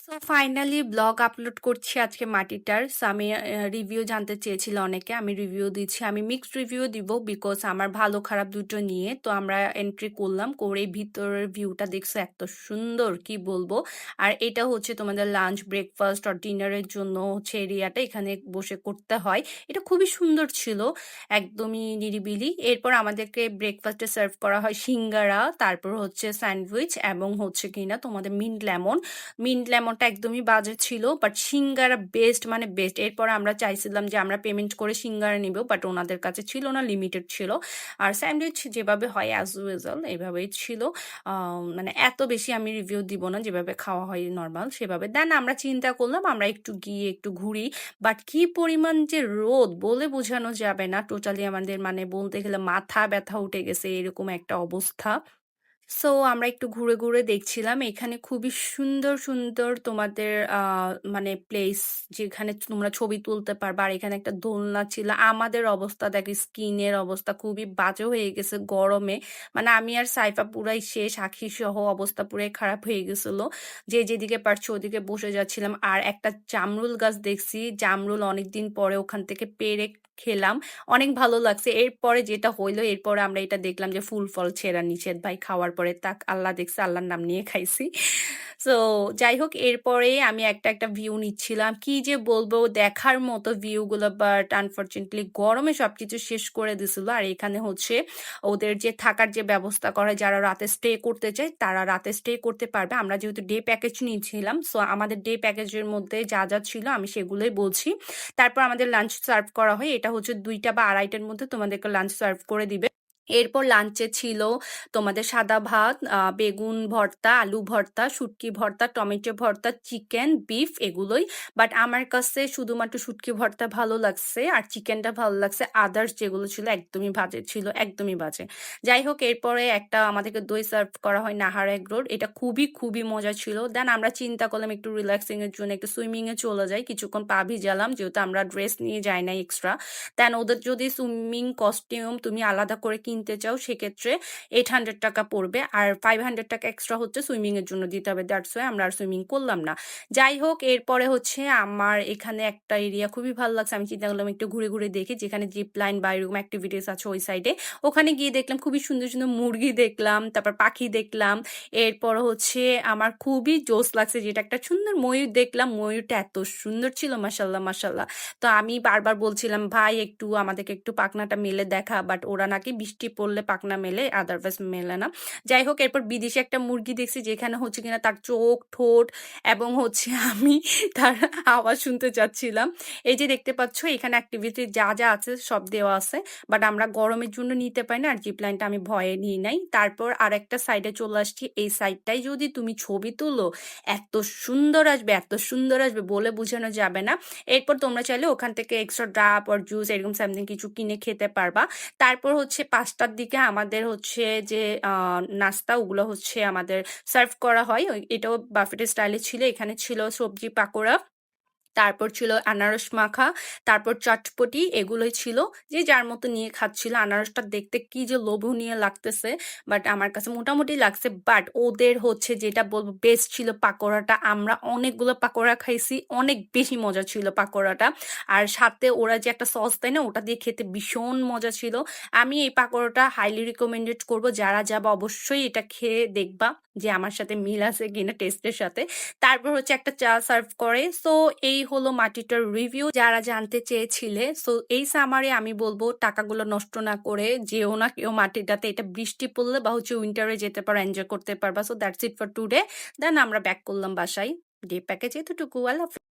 So finally blog upload করছি আজকে মাটিটার। So আমি রিভিউ জানতে চেয়েছিল অনেকে। আমি রিভিউ দিচ্ছি। আমি মিক্সড রিভিউ দিব বিকজ আমার ভালো খারাপ দুটো নিয়ে। তো আমরা এন্ট্রি করলাম। করে ভিতরের ভিউটা দেখছো এত সুন্দর কি বলবো। আর এটা হচ্ছে তোমাদের লাঞ্চ, ব্রেকফাস্ট আর ডিনারের জন্য হচ্ছে এরিয়াটা এখানে বসে করতে হয়। এটা খুবই সুন্দর ছিল। একদমই নিরিবিলি। এরপর আমাদেরকে ব্রেকফাস্টে সার্ভ করা হয় সিঙ্গারা, তারপর হচ্ছে স্যান্ডউইচ এবং হচ্ছে কিনা তোমাদের মিন্ট লেমন। মিন্ট লেমনটা একদমই বাজে ছিল, বাট সিঙ্গারা বেস্ট মানে বেস্ট। এরপর আমরা চাইছিলাম যে আমরা পেমেন্ট করে সিঙ্গারা নিব, বাট ওনাদের কাছে ছিল না, লিমিটেড ছিল। আর স্যান্ডউইচ যেভাবে হয় অ্যাজ ইউজুয়াল এভাবেই ছিল। মানে এত বেশি আমি রিভিউ দিব না, যেভাবে খাওয়া হয় নর্মাল সেভাবে। দেন আমরা চিন্তা করলাম আমরা একটু গিয়ে একটু ঘুরি। বাট কি পরিমাণ যে রোদ বলে বোঝানো যাবে না। টোটালি আমাদের মানে বলতে গেলে মাথা ব্যথা উঠে গেছে এরকম একটা অবস্থা। সো আমরা একটু ঘুরে ঘুরে দেখছিলাম। এখানে খুবই সুন্দর সুন্দর তোমাদের মানে প্লেস, যেখানে তোমরা ছবি তুলতে পারবা। আর এখানে একটা দোলনা ছিল। আমাদের অবস্থা দেখো, স্কিনের অবস্থা খুবই বাজে হয়ে গেছে গরমে। মানে আমি আর সাইফা পুরাই শেষ, আখি সহ অবস্থা পুরাই খারাপ হয়ে গেছিল। যে যেদিকে পারছে ওদিকে বসে যাচ্ছিলাম। আর একটা জামরুল গাছ দেখছি, জামরুল অনেকদিন পরে ওখান থেকে পেড়ে খেলাম। অনেক ভালো লাগছে। এরপরে যেটা হইলো, এরপরে আমরা এটা দেখলাম যে ফুল ফল ছেঁড়া নিষেধ ভাই, খাওয়ার পরে তাক আল্লাহ দেখছে, আল্লাহর নাম নিয়ে খাইছি। সো যাই হোক, এরপরে আমি একটা একটা ভিউ নিচ্ছিলাম, কি যে বলবো, দেখার মতো ভিউ গুলো, বাট আনফরচুনেটলি গরমে সবকিছু শেষ করে দিছিল। আর এখানে হচ্ছে ওদের যে থাকার যে ব্যবস্থা করে, যারা রাতে স্টে করতে চায় তারা রাতে স্টে করতে পারবে। আমরা যেহেতু ডে প্যাকেজ নিয়েছিলাম, সো আমাদের ডে প্যাকেজের মধ্যে যা যা ছিল আমি সেগুলোই বলছি। তারপর আমাদের লাঞ্চ সার্ভ করা হয়। এটা হচ্ছে 2টা বা 2:30টার মধ্যে তোমাদেরকে লাঞ্চ সার্ভ করে দিবে। এরপর লাঞ্চে ছিল তোমাদের সাদা ভাত, বেগুন ভর্তা, আলু ভর্তা, শুটকি ভর্তা, টমেটো ভর্তা, চিকেন, বিফ এগুলোই। বাট আমার কাছে শুধুমাত্র শুটকি ভর্তা ভালো লাগছে আর চিকেনটা ভালো লাগছে। আদার্স যেগুলো ছিল একদমই বাজে ছিল, একদমই বাজে। যাই হোক, এরপরে একটা আমাদেরকে দই সার্ভ করা হয় নাহার এগ রোড। এটা খুবই খুবই মজা ছিল। দেন আমরা চিন্তা করলাম একটু রিল্যাক্সিং এর জন্য একটু সুইমিং এ চলে যাই, কিছুক্ষণ পা ভিজালাম, যেহেতু আমরা ড্রেস নিয়ে যাই নাই এক্সট্রা। দেন ওদের যদি সুইমিং কস্টিউম তুমি আলাদা করে কিনতে চাও, সেক্ষেত্রে 800 টাকা পড়বে। আর 500 টাকা এক্সট্রা হচ্ছে সুইমিং এর জন্য দিতে হবে। দ্যাটস ওয়াই আমরা আর সুইমিং করলাম না। যাই হোক, এরপরে হচ্ছে আমার এখানে একটা এরিয়া খুবই ভালো লাগছে। আমি চিন্তা করলাম একটু ঘুরে ঘুরে দেখি, যেখানে জিপ লাইন বা এরকম অ্যাক্টিভিটিস আছে ওই সাইডে। ওখানে গিয়ে দেখলাম খুবই সুন্দর সুন্দর মুরগি দেখলাম, তারপর পাখি দেখলাম। এরপর হচ্ছে আমার খুবই জোস লাগছে, যেটা একটা সুন্দর ময়ূর দেখলাম। ময়ূরটা এত সুন্দর ছিল, মাসাল্লাহ মাসাল্লাহ। তো আমি বারবার বলছিলাম ভাই একটু আমাদেরকে একটু পাখনাটা মেলে দেখা, বাট ওরা নাকি বৃষ্টি পড়লে পাখনা মেলে, আদারওয়াইজ মেলে না। যাই হোক, এরপর বিদেশি একটা মুরগি দেখছি, যেখানে হচ্ছে কিনা তার চোখ, ঠোঁট এবং হচ্ছে আমি তার আওয়াজ শুনতে চাচ্ছিলাম। এই যে দেখতে পাচ্ছ, এখানে অ্যাক্টিভিটি যা যা আছে সব দেওয়া আছে, বাট আমরা গরমের জন্য নিতে পারি না। আর জিপ লাইনটা আমি ভয়ে নিই নাই। তারপর আর একটা সাইডে চলে আসছি। এই সাইডটাই যদি তুমি ছবি তুলো, এত সুন্দর আসবে, এত সুন্দর আসবে বলে বোঝানো যাবে না। এরপর তোমরা চাইলে ওখান থেকে এক্সট্রা ড্রাপ আর জুস এরকম সামথিং কিছু কিনে খেতে পারবা। তারপর হচ্ছে 5টার দিকে আমাদের হচ্ছে যে নাস্তা, ওগুলো হচ্ছে আমাদের সার্ভ করা হয়। এটাও বাফেটের স্টাইলে ছিল। এখানে ছিল সবজি পাকোড়া, তারপর ছিল আনারস মাখা, তারপর চটপটি, এগুলোই ছিল। যে যার মতো নিয়ে খাচ্ছিল। আনারসটা দেখতে কি যে লোভনীয় লাগতেছে, বাট আমার কাছে মোটামুটি লাগছে। বাট ওদের হচ্ছে যেটা বলবো বেস্ট ছিল পাকোড়াটা। আমরা অনেকগুলো পাকোড়া খাইছি, অনেক বেশি মজা ছিল পাকোড়াটা। আর সাথে ওরা যে একটা সস দেয় না, ওটা দিয়ে খেতে ভীষণ মজা ছিল। আমি এই পাকোড়াটা হাইলি রিকমেন্ডেড করব, যারা যাবা অবশ্যই এটা খেয়ে দেখবা যে আমার সাথে মিল আছে কিনা টেস্টের সাথে। তারপর হচ্ছে একটা চা সার্ভ করে। সো এই হলো মাটিটার রিভিউ, যারা জানতে চেয়েছিলে। সো এই সামারে আমি বলবো টাকাগুলো নষ্ট না করে যেও না কেউ মাটিটাতে। এটা বৃষ্টি পড়লে বা হচ্ছে উইন্টারে যেতে পারো, এনজয় করতে পারবা। So that's it for today. Then আমরা ব্যাক করলাম বাসায়। ডে প্যাকেজ এতটুকু। আল্লাহ হাফেজ।